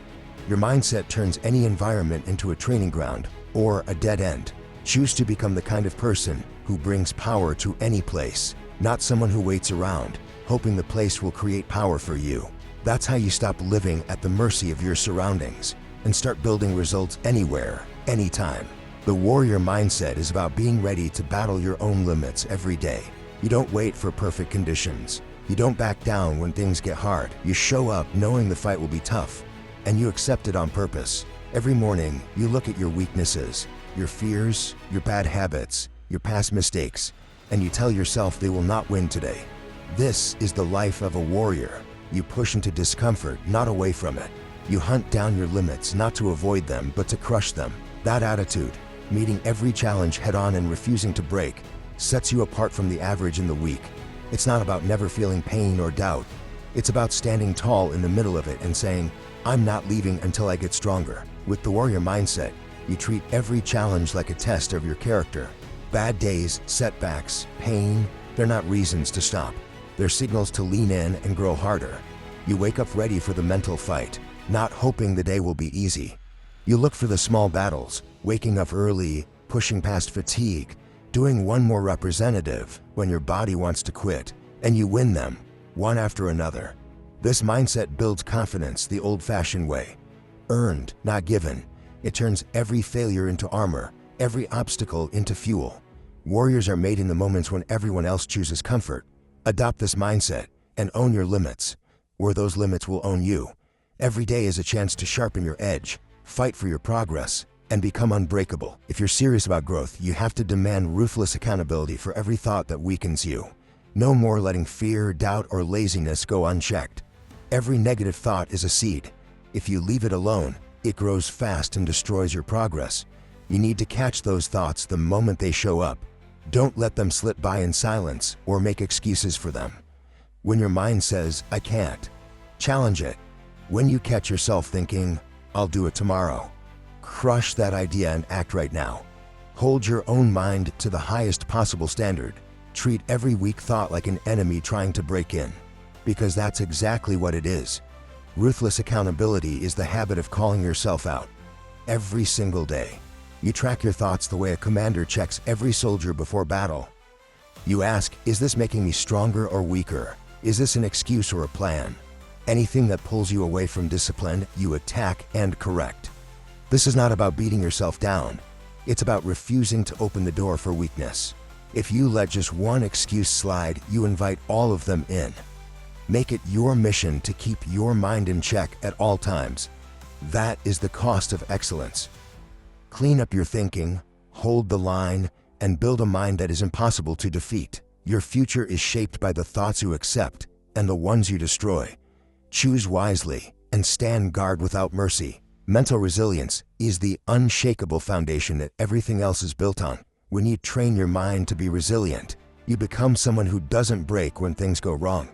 Your mindset turns any environment into a training ground or a dead end. Choose to become the kind of person who brings power to any place, not someone who waits around, hoping the place will create power for you. That's how you stop living at the mercy of your surroundings and start building results anywhere, anytime. The warrior mindset is about being ready to battle your own limits every day. You don't wait for perfect conditions. You don't back down when things get hard. You show up knowing the fight will be tough, and you accept it on purpose. Every morning, you look at your weaknesses, your fears, your bad habits, your past mistakes, and you tell yourself they will not win today. This is the life of a warrior. You push into discomfort, not away from it. You hunt down your limits, not to avoid them, but to crush them. That attitude, meeting every challenge head-on and refusing to break, sets you apart from the average and the weak. It's not about never feeling pain or doubt. It's about standing tall in the middle of it and saying, I'm not leaving until I get stronger. With the warrior mindset, you treat every challenge like a test of your character. Bad days, setbacks, pain, they're not reasons to stop. They're signals to lean in and grow harder. You wake up ready for the mental fight, not hoping the day will be easy. You look for the small battles, waking up early, pushing past fatigue, doing one more representative when your body wants to quit, and you win them, one after another. This mindset builds confidence the old-fashioned way. Earned, not given. It turns every failure into armor, every obstacle into fuel. Warriors are made in the moments when everyone else chooses comfort. Adopt this mindset and own your limits, or those limits will own you. Every day is a chance to sharpen your edge, fight for your progress, and become unbreakable. If you're serious about growth, you have to demand ruthless accountability for every thought that weakens you. No more letting fear, doubt, or laziness go unchecked. Every negative thought is a seed. If you leave it alone, It grows fast and destroys your progress. You need to catch those thoughts the moment they show up. Don't let them slip by in silence or make excuses for them. When your mind says, "I can't," challenge it. When you catch yourself thinking, "I'll do it tomorrow," crush that idea and act right now. Hold your own mind to the highest possible standard. Treat every weak thought like an enemy trying to break in, because that's exactly what it is. Ruthless accountability is the habit of calling yourself out every single day. You track your thoughts the way a commander checks every soldier before battle. You ask, is this making me stronger or weaker? Is this an excuse or a plan? Anything that pulls you away from discipline, you attack and correct. This is not about beating yourself down. It's about refusing to open the door for weakness. If you let just one excuse slide, you invite all of them in. Make it your mission to keep your mind in check at all times. That is the cost of excellence. Clean up your thinking, hold the line, and build a mind that is impossible to defeat. Your future is shaped by the thoughts you accept and the ones you destroy. Choose wisely and stand guard without mercy. Mental resilience is the unshakable foundation that everything else is built on. When you train your mind to be resilient, you become someone who doesn't break when things go wrong.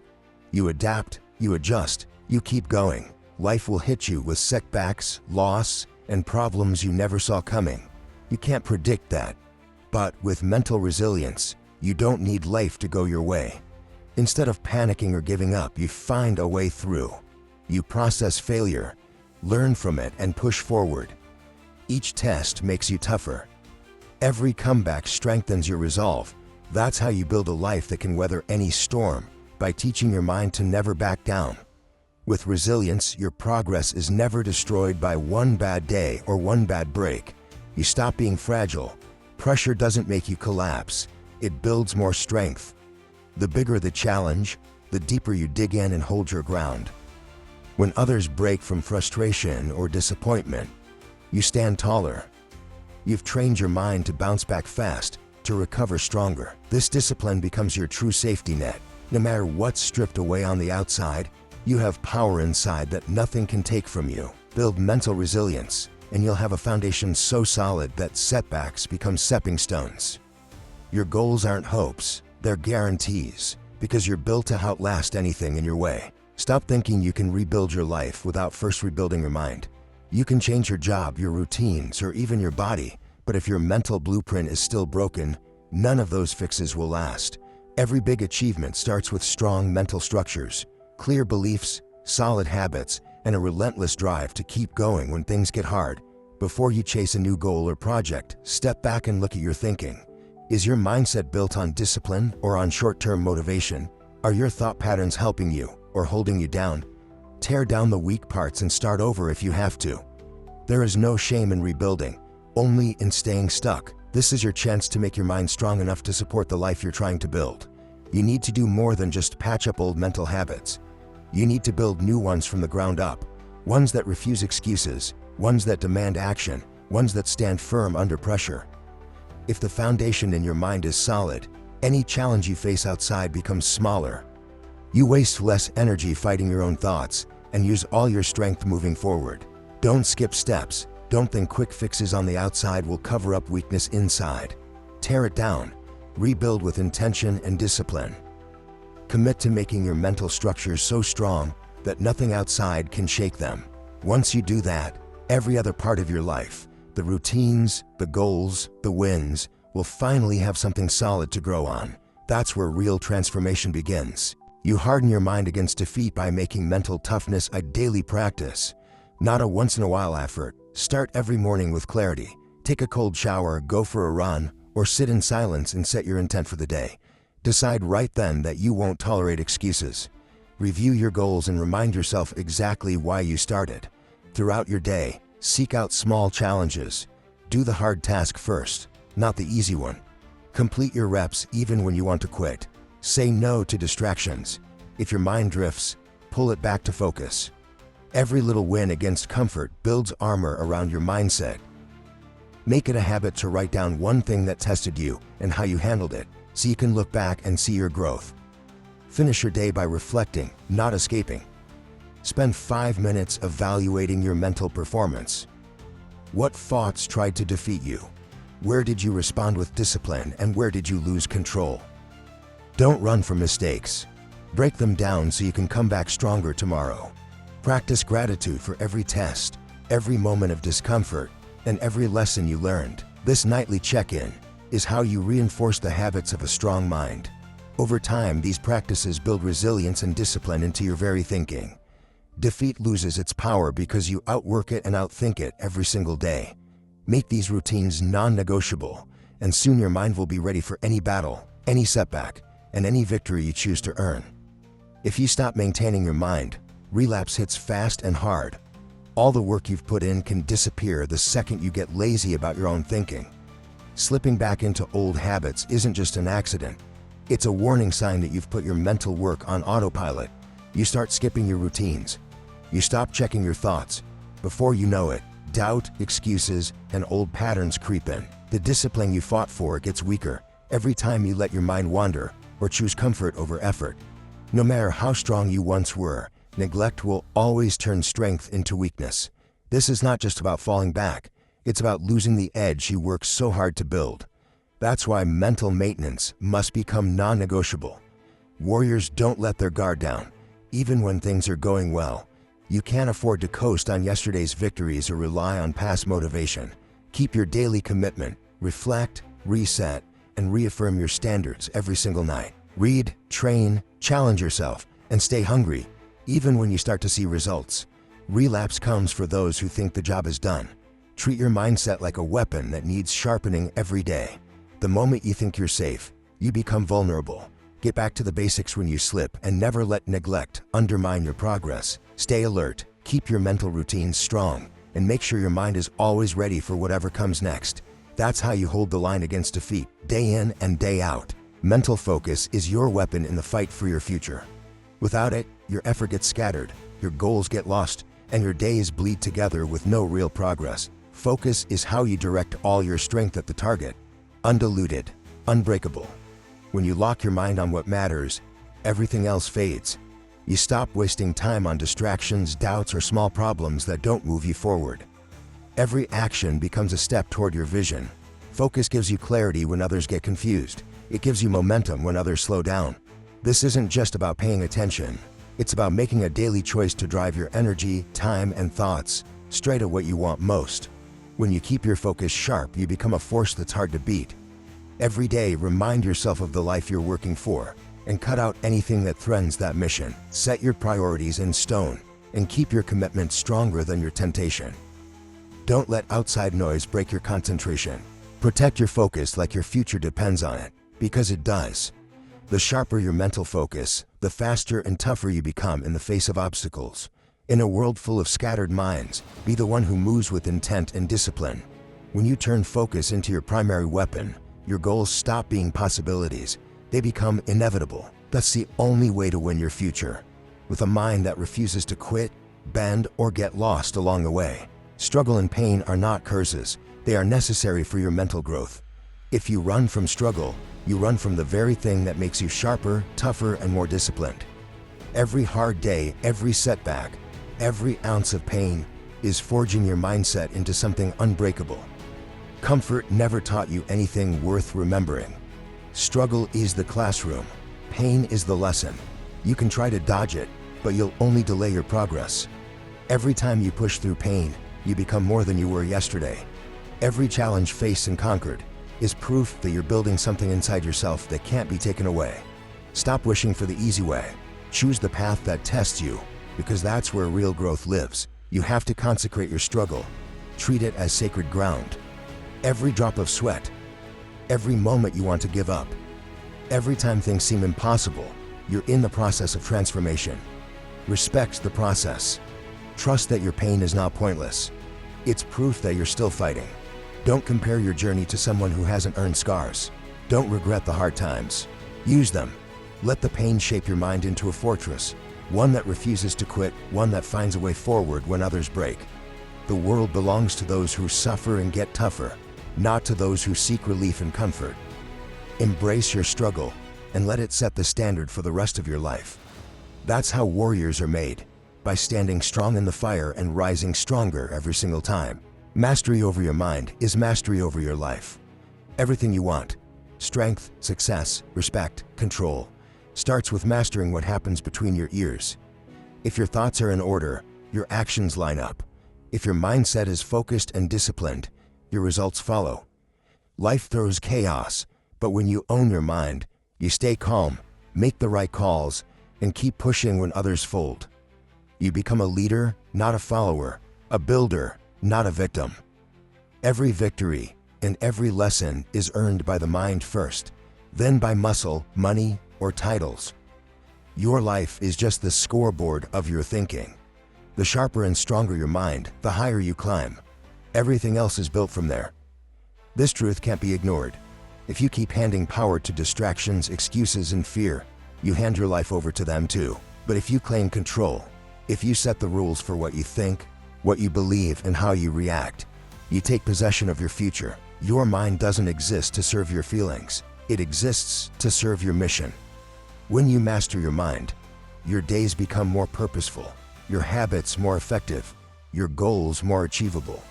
You adapt, you adjust, you keep going. Life will hit you with setbacks, loss, and problems you never saw coming. You can't predict that. But with mental resilience, you don't need life to go your way. Instead of panicking or giving up, you find a way through. You process failure, learn from it, and push forward. Each test makes you tougher. Every comeback strengthens your resolve. That's how you build a life that can weather any storm, by teaching your mind to never back down. With resilience, your progress is never destroyed by one bad day or one bad break. You stop being fragile. Pressure doesn't make you collapse. It builds more strength. The bigger the challenge, the deeper you dig in and hold your ground. When others break from frustration or disappointment, you stand taller. You've trained your mind to bounce back fast, to recover stronger. This discipline becomes your true safety net. No matter what's stripped away on the outside, you have power inside that nothing can take from you. Build mental resilience, and you'll have a foundation so solid that setbacks become stepping stones. Your goals aren't hopes, they're guarantees, because you're built to outlast anything in your way. Stop thinking you can rebuild your life without first rebuilding your mind. You can change your job, your routines, or even your body, but if your mental blueprint is still broken, none of those fixes will last. Every big achievement starts with strong mental structures, clear beliefs, solid habits, and a relentless drive to keep going when things get hard. Before you chase a new goal or project, step back and look at your thinking. Is your mindset built on discipline or on short-term motivation? Are your thought patterns helping you or holding you down? Tear down the weak parts and start over if you have to. There is no shame in rebuilding, only in staying stuck. This is your chance to make your mind strong enough to support the life you're trying to build. You need to do more than just patch up old mental habits. You need to build new ones from the ground up. Ones that refuse excuses, ones that demand action, ones that stand firm under pressure. If the foundation in your mind is solid, any challenge you face outside becomes smaller. You waste less energy fighting your own thoughts and use all your strength moving forward. Don't skip steps. Don't think quick fixes on the outside will cover up weakness inside. Tear it down. Rebuild with intention and discipline. Commit to making your mental structures so strong that nothing outside can shake them. Once you do that, every other part of your life, the routines, the goals, the wins, will finally have something solid to grow on. That's where real transformation begins. You harden your mind against defeat by making mental toughness a daily practice, not a once-in-a-while effort. Start every morning with clarity. Take a cold shower, go for a run, or sit in silence and set your intent for the day. Decide right then that you won't tolerate excuses. Review your goals and remind yourself exactly why you started. Throughout your day, seek out small challenges. Do the hard task first, not the easy one. Complete your reps even when you want to quit. Say no to distractions. If your mind drifts, pull it back to focus. Every little win against comfort builds armor around your mindset. Make it a habit to write down one thing that tested you and how you handled it, so you can look back and see your growth. Finish your day by reflecting, not escaping. Spend 5 minutes evaluating your mental performance. What thoughts tried to defeat you? Where did you respond with discipline and where did you lose control? Don't run from mistakes. Break them down so you can come back stronger tomorrow. Practice gratitude for every test, every moment of discomfort, and every lesson you learned. This nightly check-in is how you reinforce the habits of a strong mind. Over time, these practices build resilience and discipline into your very thinking. Defeat loses its power because you outwork it and outthink it every single day. Make these routines non-negotiable, and soon your mind will be ready for any battle, any setback, and any victory you choose to earn. If you stop maintaining your mind, relapse hits fast and hard. All the work you've put in can disappear the second you get lazy about your own thinking. Slipping back into old habits isn't just an accident. It's a warning sign that you've put your mental work on autopilot. You start skipping your routines. You stop checking your thoughts. Before you know it, doubt, excuses, and old patterns creep in. The discipline you fought for gets weaker every time you let your mind wander or choose comfort over effort. No matter how strong you once were, neglect will always turn strength into weakness. This is not just about falling back. It's about losing the edge you worked so hard to build. That's why mental maintenance must become non-negotiable. Warriors don't let their guard down, even when things are going well. You can't afford to coast on yesterday's victories or rely on past motivation. Keep your daily commitment, reflect, reset, and reaffirm your standards every single night. Read, train, challenge yourself, and stay hungry, even when you start to see results. Relapse comes for those who think the job is done. Treat your mindset like a weapon that needs sharpening every day. The moment you think you're safe, you become vulnerable. Get back to the basics when you slip and never let neglect undermine your progress. Stay alert, keep your mental routines strong, and make sure your mind is always ready for whatever comes next. That's how you hold the line against defeat, day in and day out. Mental focus is your weapon in the fight for your future. Without it, your effort gets scattered, your goals get lost, and your days bleed together with no real progress. Focus is how you direct all your strength at the target. Undiluted, unbreakable. When you lock your mind on what matters, everything else fades. You stop wasting time on distractions, doubts, or small problems that don't move you forward. Every action becomes a step toward your vision. Focus gives you clarity when others get confused. It gives you momentum when others slow down. This isn't just about paying attention. It's about making a daily choice to drive your energy, time, and thoughts straight at what you want most. When you keep your focus sharp, you become a force that's hard to beat. Every day, remind yourself of the life you're working for and cut out anything that threatens that mission. Set your priorities in stone and keep your commitment stronger than your temptation. Don't let outside noise break your concentration. Protect your focus like your future depends on it, because it does. The sharper your mental focus, the faster and tougher you become in the face of obstacles. In a world full of scattered minds, be the one who moves with intent and discipline. When you turn focus into your primary weapon, your goals stop being possibilities. They become inevitable. That's the only way to win your future. With a mind that refuses to quit, bend, or get lost along the way. Struggle and pain are not curses. They are necessary for your mental growth. If you run from struggle, you run from the very thing that makes you sharper, tougher, and more disciplined. Every hard day, every setback, every ounce of pain is forging your mindset into something unbreakable. Comfort never taught you anything worth remembering. Struggle is the classroom. Pain is the lesson. You can try to dodge it, but you'll only delay your progress. Every time you push through pain, you become more than you were yesterday. Every challenge faced and conquered is proof that you're building something inside yourself that can't be taken away. Stop wishing for the easy way. Choose the path that tests you, because that's where real growth lives. You have to consecrate your struggle. Treat it as sacred ground. Every drop of sweat, every moment you want to give up, every time things seem impossible, you're in the process of transformation. Respect the process. Trust that your pain is not pointless. It's proof that you're still fighting. Don't compare your journey to someone who hasn't earned scars. Don't regret the hard times. Use them. Let the pain shape your mind into a fortress, one that refuses to quit, one that finds a way forward when others break. The world belongs to those who suffer and get tougher, not to those who seek relief and comfort. Embrace your struggle and let it set the standard for the rest of your life. That's how warriors are made, by standing strong in the fire and rising stronger every single time. Mastery over your mind is mastery over your life. Everything you want, strength, success, respect, control, starts with mastering what happens between your ears. If your thoughts are in order, your actions line up. If your mindset is focused and disciplined, your results follow. Life throws chaos, but when you own your mind, you stay calm, make the right calls, and keep pushing when others fold. You become a leader, not a follower, a builder, not a victim. Every victory and every lesson is earned by the mind first, then by muscle, money, or titles. Your life is just the scoreboard of your thinking. The sharper and stronger your mind, the higher you climb. Everything else is built from there. This truth can't be ignored. If you keep handing power to distractions, excuses, and fear, you hand your life over to them too. But if you claim control, if you set the rules for what you think, what you believe, and how you react, you take possession of your future. Your mind doesn't exist to serve your feelings. It exists to serve your mission. When you master your mind, your days become more purposeful, your habits more effective, your goals more achievable.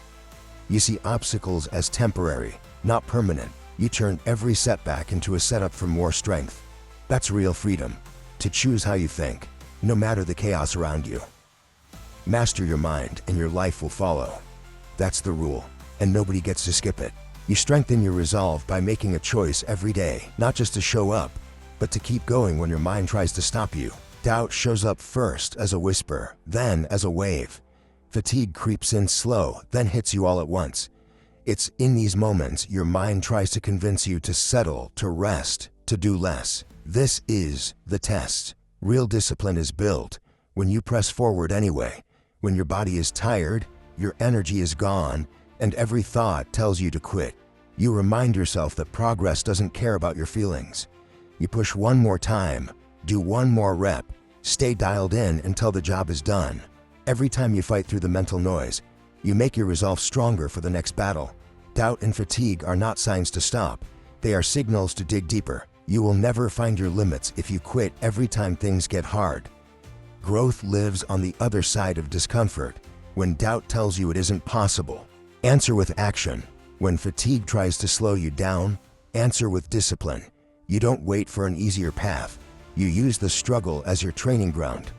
You see obstacles as temporary, not permanent. You turn every setback into a setup for more strength. That's real freedom, to choose how you think, no matter the chaos around you. Master your mind and your life will follow. That's the rule, and nobody gets to skip it. You strengthen your resolve by making a choice every day, not just to show up, but to keep going when your mind tries to stop you. Doubt shows up first as a whisper, then as a wave. Fatigue creeps in slow, then hits you all at once. It's in these moments your mind tries to convince you to settle, to rest, to do less. This is the test. Real discipline is built when you press forward anyway, when your body is tired, your energy is gone, and every thought tells you to quit. You remind yourself that progress doesn't care about your feelings. You push one more time, do one more rep, stay dialed in until the job is done. Every time you fight through the mental noise, you make your resolve stronger for the next battle. Doubt and fatigue are not signs to stop. They are signals to dig deeper. You will never find your limits if you quit every time things get hard. Growth lives on the other side of discomfort. When doubt tells you it isn't possible, answer with action. When fatigue tries to slow you down, answer with discipline. You don't wait for an easier path. You use the struggle as your training ground.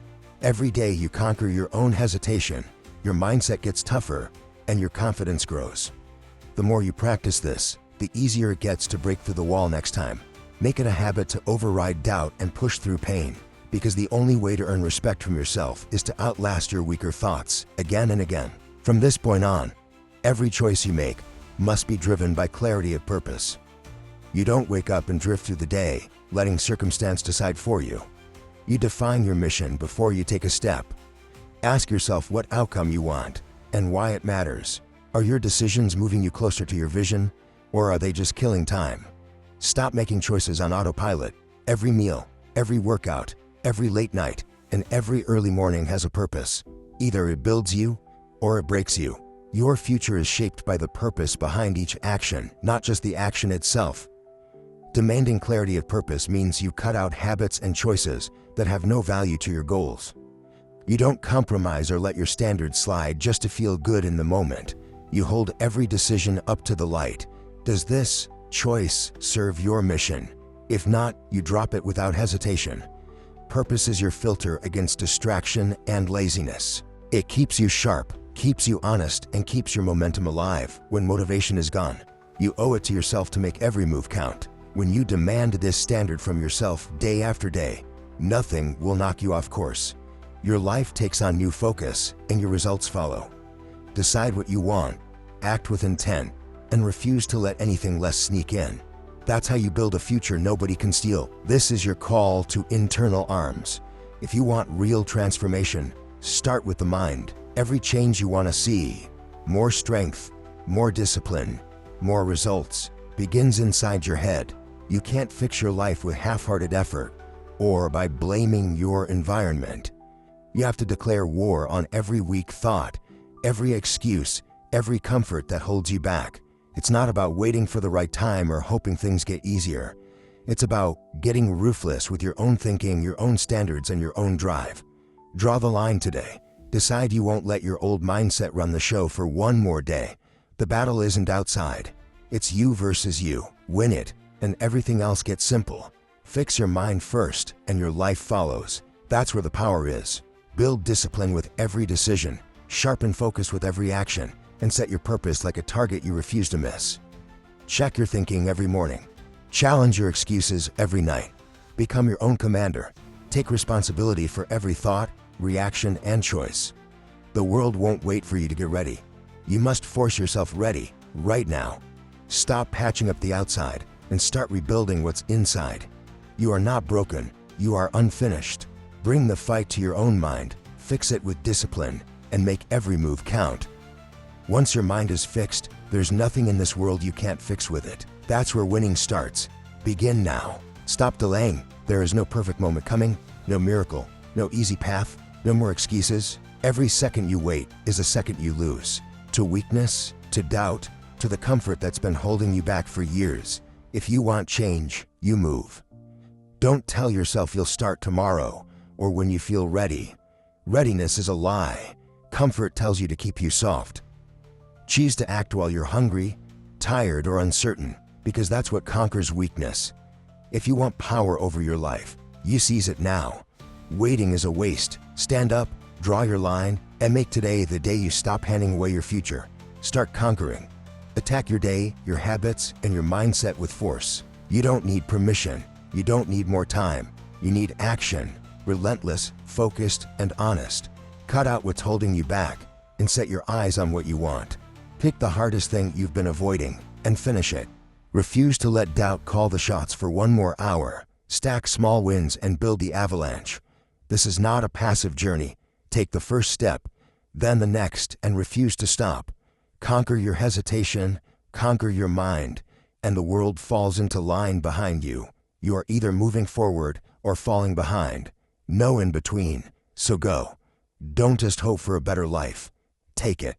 Every day you conquer your own hesitation, your mindset gets tougher, and your confidence grows. The more you practice this, the easier it gets to break through the wall next time. Make it a habit to override doubt and push through pain, because the only way to earn respect from yourself is to outlast your weaker thoughts again and again. From this point on, every choice you make must be driven by clarity of purpose. You don't wake up and drift through the day, letting circumstance decide for you. You define your mission before you take a step. Ask yourself what outcome you want and why it matters. Are your decisions moving you closer to your vision, or are they just killing time? Stop making choices on autopilot. Every meal, every workout, every late night, and every early morning has a purpose. Either it builds you or it breaks you. Your future is shaped by the purpose behind each action, not just the action itself. Demanding clarity of purpose means you cut out habits and choices that have no value to your goals. You don't compromise or let your standards slide just to feel good in the moment. You hold every decision up to the light. Does this choice serve your mission? If not, you drop it without hesitation. Purpose is your filter against distraction and laziness. It keeps you sharp, keeps you honest, and keeps your momentum alive when motivation is gone. You owe it to yourself to make every move count. When you demand this standard from yourself day after day, nothing will knock you off course. Your life takes on new focus, and your results follow. Decide what you want, act with intent, and refuse to let anything less sneak in. That's how you build a future nobody can steal. This is your call to internal arms. If you want real transformation, start with the mind. Every change you want to see, more strength, more discipline, more results, begins inside your head. You can't fix your life with half-hearted effort or by blaming your environment. You have to declare war on every weak thought, every excuse, every comfort that holds you back. It's not about waiting for the right time or hoping things get easier. It's about getting ruthless with your own thinking, your own standards, and your own drive. Draw the line today. Decide you won't let your old mindset run the show for one more day. The battle isn't outside. It's you versus you. Win it, and everything else gets simple. Fix your mind first, and your life follows. That's where the power is. Build discipline with every decision. Sharpen focus with every action, and set your purpose like a target you refuse to miss. Check your thinking every morning. Challenge your excuses every night. Become your own commander. Take responsibility for every thought, reaction, and choice. The world won't wait for you to get ready. You must force yourself ready, right now. Stop patching up the outside and start rebuilding what's inside. You are not broken, you are unfinished. Bring the fight to your own mind, fix it with discipline, and make every move count. Once your mind is fixed, there's nothing in this world you can't fix with it. That's where winning starts. Begin now. Stop delaying. There is no perfect moment coming, no miracle, no easy path, no more excuses. Every second you wait is a second you lose. To weakness, to doubt, to the comfort that's been holding you back for years. If you want change, you move. Don't tell yourself you'll start tomorrow or when you feel ready. Readiness is a lie. Comfort tells you to keep you soft. Choose to act while you're hungry, tired, or uncertain, because that's what conquers weakness. If you want power over your life, you seize it now. Waiting is a waste. Stand up, draw your line, and make today the day you stop handing away your future. Start conquering. Attack your day, your habits, and your mindset with force. You don't need permission. You don't need more time. You need action. Relentless, focused, and honest. Cut out what's holding you back and set your eyes on what you want. Pick the hardest thing you've been avoiding and finish it. Refuse to let doubt call the shots for one more hour. Stack small wins and build the avalanche. This is not a passive journey. Take the first step, then the next, and refuse to stop. Conquer your hesitation, conquer your mind, and the world falls into line behind you. You are either moving forward or falling behind. No in between. So go. Don't just hope for a better life. Take it.